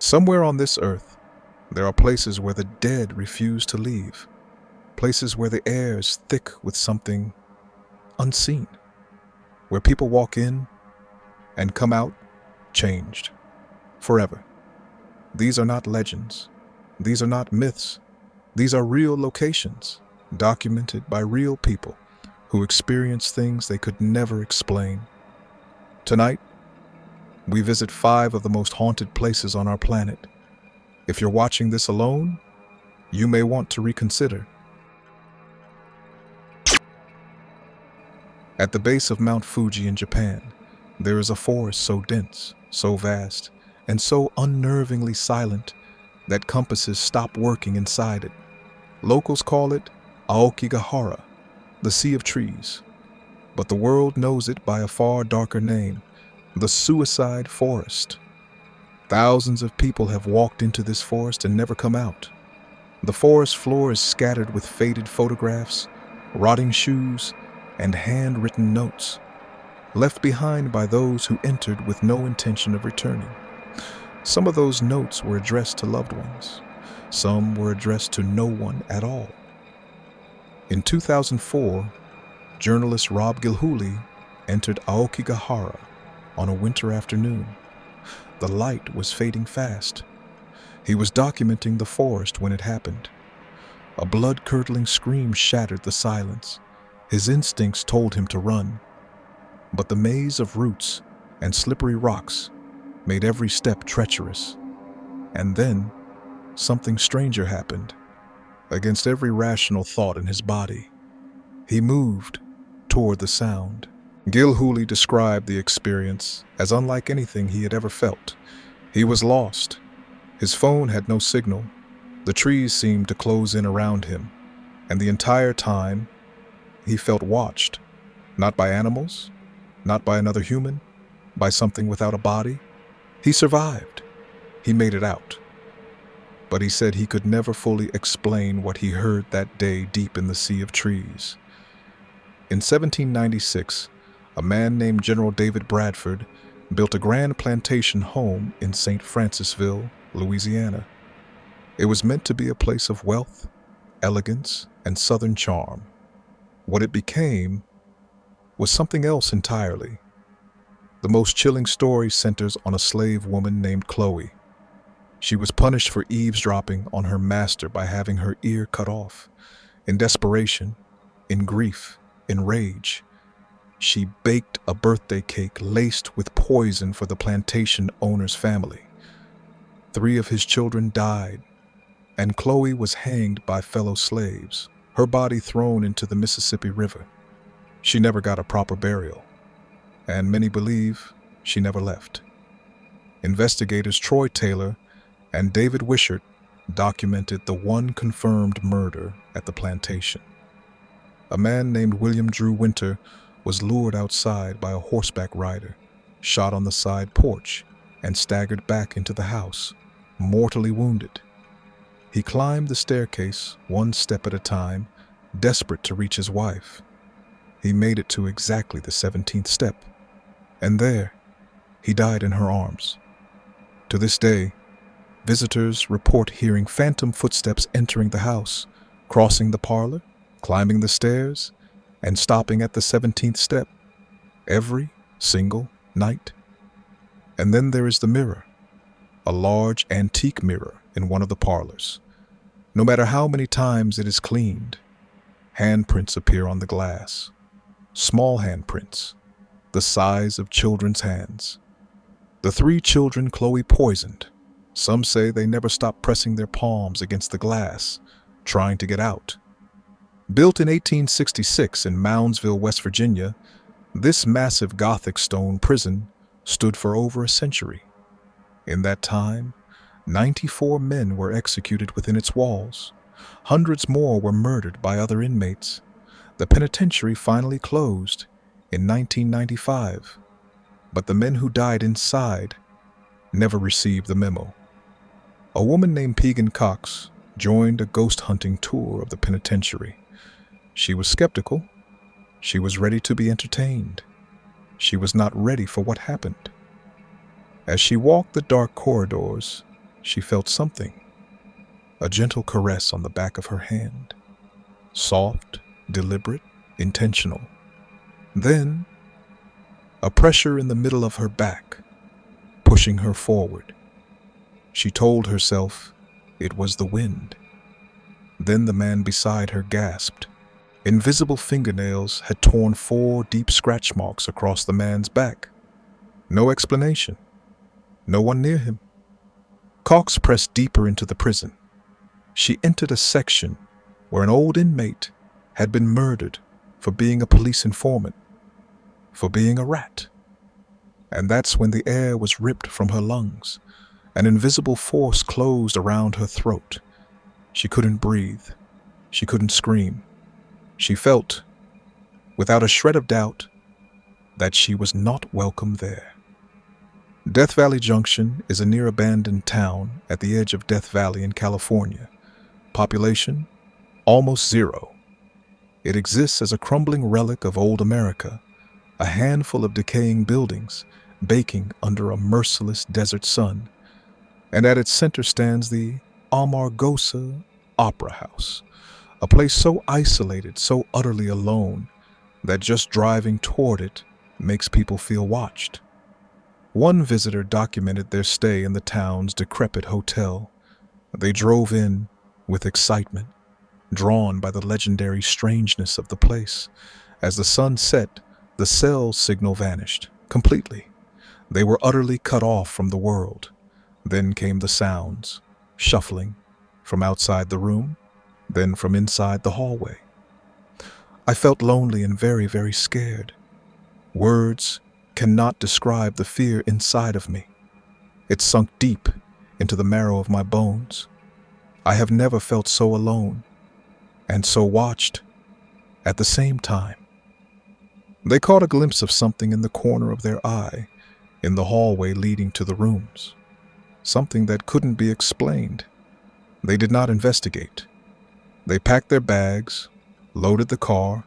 Somewhere on this earth, there are places where the dead refuse to leave, places where the air is thick with something unseen, where people walk in and come out changed forever. These are not legends. These are not myths. These are real locations, documented by real people who experience things they could never explain. Tonight, we visit 5 of the most haunted places on our planet. If you're watching this alone, you may want to reconsider. At the base of Mount Fuji in Japan, there is a forest so dense, so vast, and so unnervingly silent that compasses stop working inside it. Locals call it Aokigahara, the Sea of Trees, but the world knows it by a far darker name, the Suicide Forest. Thousands of people have walked into this forest and never come out. The forest floor is scattered with faded photographs, rotting shoes, and handwritten notes, left behind by those who entered with no intention of returning. Some of those notes were addressed to loved ones. Some were addressed to no one at all. In 2004, journalist Rob Gilhooly entered Aokigahara on a winter afternoon. The light was fading fast. He was documenting the forest when it happened. A blood-curdling scream shattered the silence. His instincts told him to run, but the maze of roots and slippery rocks made every step treacherous. And then, something stranger happened. Against every rational thought in his body, he moved toward the sound. Gilhooly described the experience as unlike anything he had ever felt. He was lost. His phone had no signal. The trees seemed to close in around him, and the entire time, he felt watched, not by animals, not by another human, by something without a body. He survived. He made it out. But he said he could never fully explain what he heard that day deep in the Sea of Trees. In 1796, a man named General David Bradford built a grand plantation home in St. Francisville, Louisiana. It was meant to be a place of wealth, elegance, and southern charm. What it became was something else entirely. The most chilling story centers on a slave woman named Chloe. She was punished for eavesdropping on her master by having her ear cut off. In desperation, in grief, in rage, she baked a birthday cake laced with poison for the plantation owner's family. 3 of his children died, and Chloe was hanged by fellow slaves, her body thrown into the Mississippi River. She never got a proper burial, and many believe she never left. Investigators Troy Taylor and David Wishart documented the one confirmed murder at the plantation. A man named William Drew Winter was lured outside by a horseback rider, shot on the side porch, and staggered back into the house, mortally wounded. He climbed the staircase one step at a time, desperate to reach his wife. He made it to exactly the 17th step, and there, he died in her arms. To this day, visitors report hearing phantom footsteps entering the house, crossing the parlor, climbing the stairs, and stopping at the 17th step, every single night. And then there is the mirror, a large antique mirror in one of the parlors. No matter how many times it is cleaned, handprints appear on the glass. Small handprints, the size of children's hands. The 3 children Chloe poisoned. Some say they never stopped pressing their palms against the glass, trying to get out. Built in 1866 in Moundsville, West Virginia, this massive Gothic stone prison stood for over a century. In that time, 94 men were executed within its walls. Hundreds more were murdered by other inmates. The penitentiary finally closed in 1995, but the men who died inside never received the memo. A woman named Pegan Cox joined a ghost hunting tour of the penitentiary. She was skeptical. She was ready to be entertained. She was not ready for what happened. As she walked the dark corridors, she felt something, a gentle caress on the back of her hand. Soft, deliberate, intentional. Then, a pressure in the middle of her back, pushing her forward. She told herself it was the wind. Then the man beside her gasped. Invisible fingernails had torn 4 deep scratch marks across the man's back. No explanation. No one near him. Cox pressed deeper into the prison. She entered a section where an old inmate had been murdered for being a police informant, for being a rat. And that's when the air was ripped from her lungs. An invisible force closed around her throat. She couldn't breathe. She couldn't scream. She felt, without a shred of doubt, that she was not welcome there. Death Valley Junction is a near-abandoned town at the edge of Death Valley in California. Population, almost 0. It exists as a crumbling relic of old America, a handful of decaying buildings baking under a merciless desert sun. And at its center stands the Amargosa Opera House, a place so isolated, so utterly alone, that just driving toward it makes people feel watched. One visitor documented their stay in the town's decrepit hotel. They drove in with excitement, drawn by the legendary strangeness of the place. As the sun set, the cell signal vanished completely. They were utterly cut off from the world. Then came the sounds, shuffling, from outside the room, then from inside the hallway. I felt lonely and very, very scared. Words cannot describe the fear inside of me. It sunk deep into the marrow of my bones. I have never felt so alone and so watched at the same time. They caught a glimpse of something in the corner of their eye, in the hallway leading to the rooms. Something that couldn't be explained. They did not investigate. They packed their bags, loaded the car,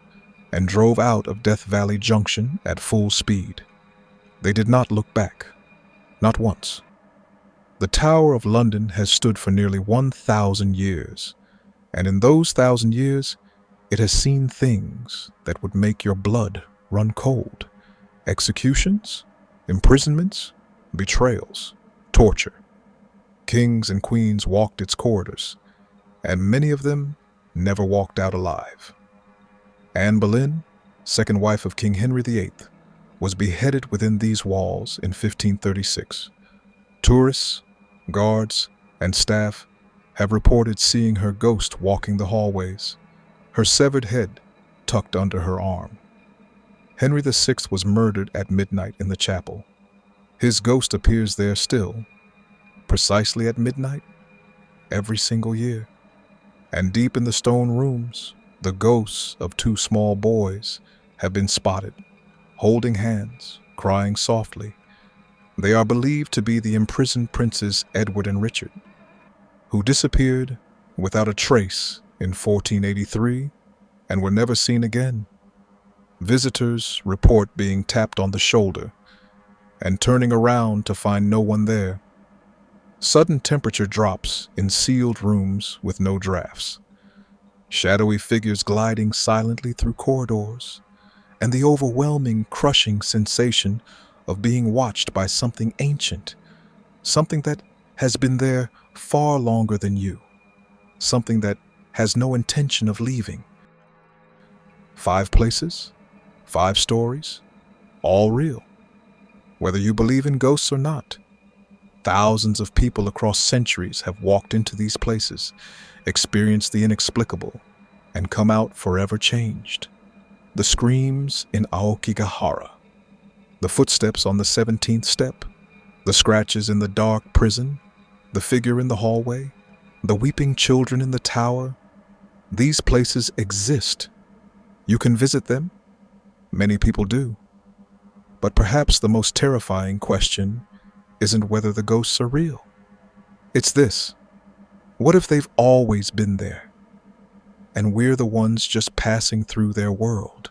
and drove out of Death Valley Junction at full speed. They did not look back, not once. The Tower of London has stood for nearly 1,000 years, and in those 1,000 years, it has seen things that would make your blood run cold. Executions, imprisonments, betrayals, torture. Kings and queens walked its corridors, and many of them never walked out alive. Anne Boleyn, second wife of King Henry VIII, was beheaded within these walls in 1536. Tourists, guards, and staff have reported seeing her ghost walking the hallways, her severed head tucked under her arm. Henry VI was murdered at midnight in the chapel. His ghost appears there still, precisely at midnight, every single year. And deep in the stone rooms, the ghosts of 2 small boys have been spotted, holding hands, crying softly. They are believed to be the imprisoned princes Edward and Richard, who disappeared without a trace in 1483 and were never seen again. Visitors report being tapped on the shoulder and turning around to find no one there. Sudden temperature drops in sealed rooms with no drafts. Shadowy figures gliding silently through corridors, and the overwhelming, crushing sensation of being watched by something ancient, something that has been there far longer than you, something that has no intention of leaving. 5 places, 5 stories, all real. Whether you believe in ghosts or not, thousands of people across centuries have walked into these places, experienced the inexplicable, and come out forever changed. The screams in Aokigahara, the footsteps on the 17th step, the scratches in the dark prison, the figure in the hallway, the weeping children in the tower. These places exist. You can visit them. Many people do. But perhaps the most terrifying question isn't whether the ghosts are real. It's this: what if they've always been there, and we're the ones just passing through their world?